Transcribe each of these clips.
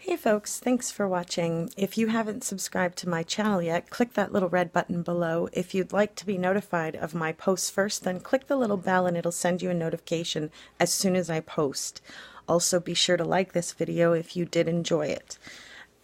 Hey folks, thanks for watching. If you haven't subscribed to my channel yet, click that little red button below. If you'd like to be notified of my posts first, then click the little bell and it'll send you a notification as soon as I post. Also, be sure to like this video if you did enjoy it.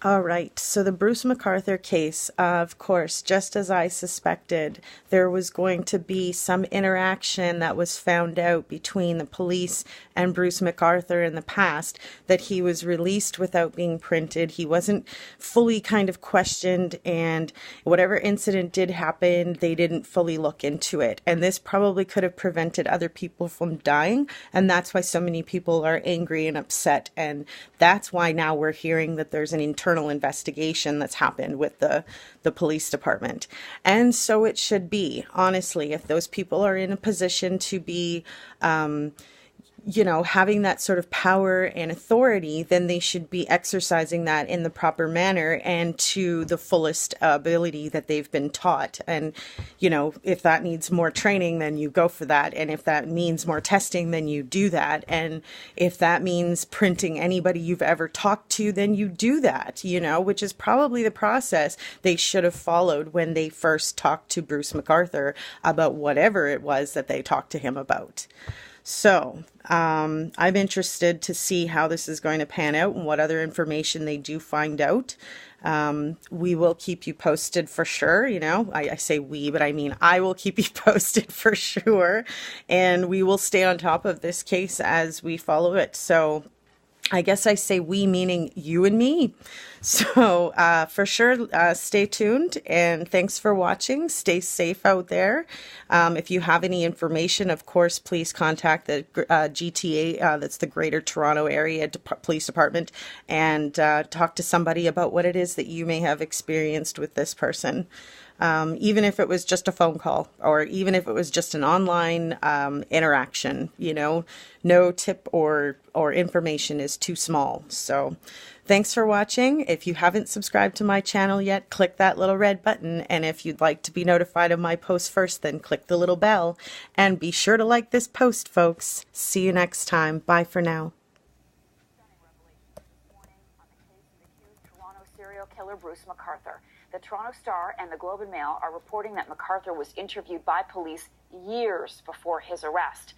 Alright, so the Bruce McArthur case, of course, just as I suspected, there was going to be some interaction that was found out between the police and Bruce McArthur in the past, that he was released without being printed. He wasn't fully kind of questioned, and whatever incident did happen, they didn't fully look into it. And this probably could have prevented other people from dying, and that's why so many people are angry and upset, and that's why now we're hearing that there's an internal investigation that's happened with the police department. And so it should be, honestly, if those people are in a position to be having that sort of power and authority, then they should be exercising that in the proper manner and to the fullest ability that they've been taught. And, if that needs more training, then you go for that. And if that means more testing, then you do that. And if that means printing anybody you've ever talked to, then you do that, which is probably the process they should have followed when they first talked to Bruce McArthur about whatever it was that they talked to him about. So I'm interested to see how this is going to pan out and what other information they do find out. We will keep you posted for sure. I say we, but I mean I will keep you posted for sure. And we will stay on top of this case as we follow it. So I guess I say we, meaning you and me. So for sure, stay tuned, and thanks for watching. Stay safe out there. If you have any information, of course, please contact the GTA, that's the Greater Toronto Area Police Department, and talk to somebody about what it is that you may have experienced with this person. Even if it was just a phone call, or even if it was just an online interaction, no tip or information is too small. So thanks for watching. If you haven't subscribed to my channel yet, click that little red button. And if you'd like to be notified of my posts first, then click the little bell. And be sure to like this post, folks. See you next time. Bye for now. Toronto serial killer Bruce McArthur. The Toronto Star and the Globe and Mail are reporting that McArthur was interviewed by police years before his arrest.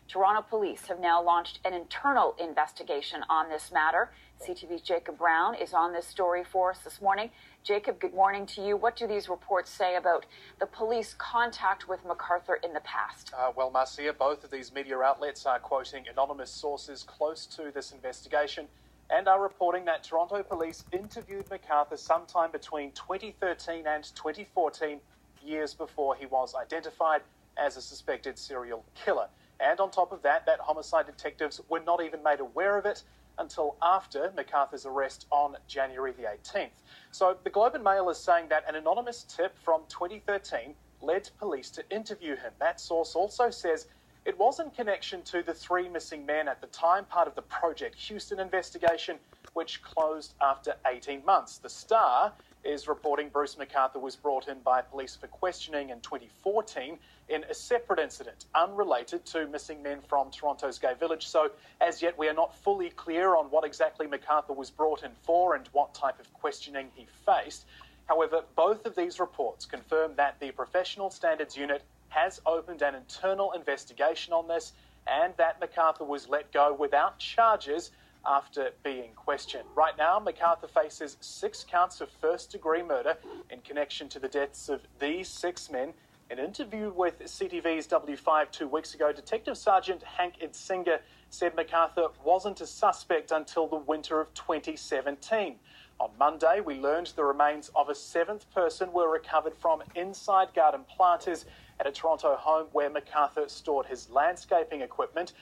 Toronto police have now launched an internal investigation on this matter. CTV's Jacob Brown is on this story for us this morning. Jacob, good morning to you. What do these reports say about the police contact with McArthur in the past? Well, Marcia, both of these media outlets are quoting anonymous sources close to this investigation and are reporting that Toronto police interviewed McArthur sometime between 2013 and 2014, years before he was identified as a suspected serial killer. And on top of that, homicide detectives were not even made aware of it until after McArthur's arrest on January the 18th. So the Globe and Mail is saying that an anonymous tip from 2013 led police to interview him. That source also says it was in connection to the 3 missing men at the time, part of the Project Houston investigation, which closed after 18 months. The Star is reporting Bruce McArthur was brought in by police for questioning in 2014 in a separate incident, unrelated to missing men from Toronto's Gay Village. So as yet, we are not fully clear on what exactly McArthur was brought in for and what type of questioning he faced. However, both of these reports confirm that the Professional Standards Unit has opened an internal investigation on this, and that McArthur was let go without charges after being questioned. Right now, McArthur faces 6 counts of first-degree murder in connection to the deaths of these 6 men. In an interview with CTV's W5 2 weeks ago, Detective Sergeant Hank Idsinger said McArthur wasn't a suspect until the winter of 2017. On Monday, we learned the remains of a 7th person were recovered from inside garden planters at a Toronto home where McArthur stored his landscaping equipment.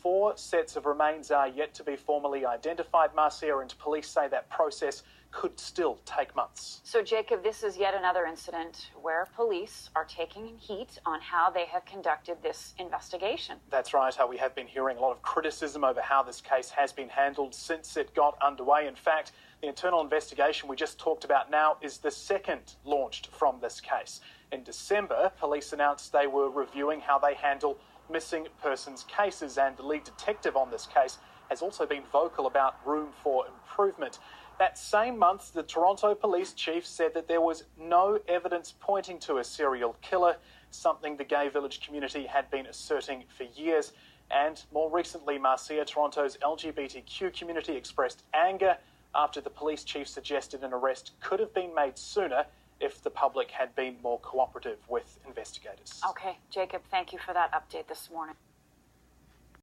4 sets of remains are yet to be formally identified, Marcia, and police say that process could still take months. So, Jacob, this is yet another incident where police are taking heat on how they have conducted this investigation. That's right. We have been hearing a lot of criticism over how this case has been handled since it got underway. In fact, the internal investigation we just talked about now is the second launched from this case. In December, police announced they were reviewing how they handle missing persons cases, and the lead detective on this case has also been vocal about room for improvement. That same month, the Toronto police chief said that there was no evidence pointing to a serial killer, something the gay village community had been asserting for years. And more recently, Marcia, Toronto's LGBTQ community expressed anger after the police chief suggested an arrest could have been made sooner if the public had been more cooperative with investigators. Okay, Jacob, thank you for that update this morning.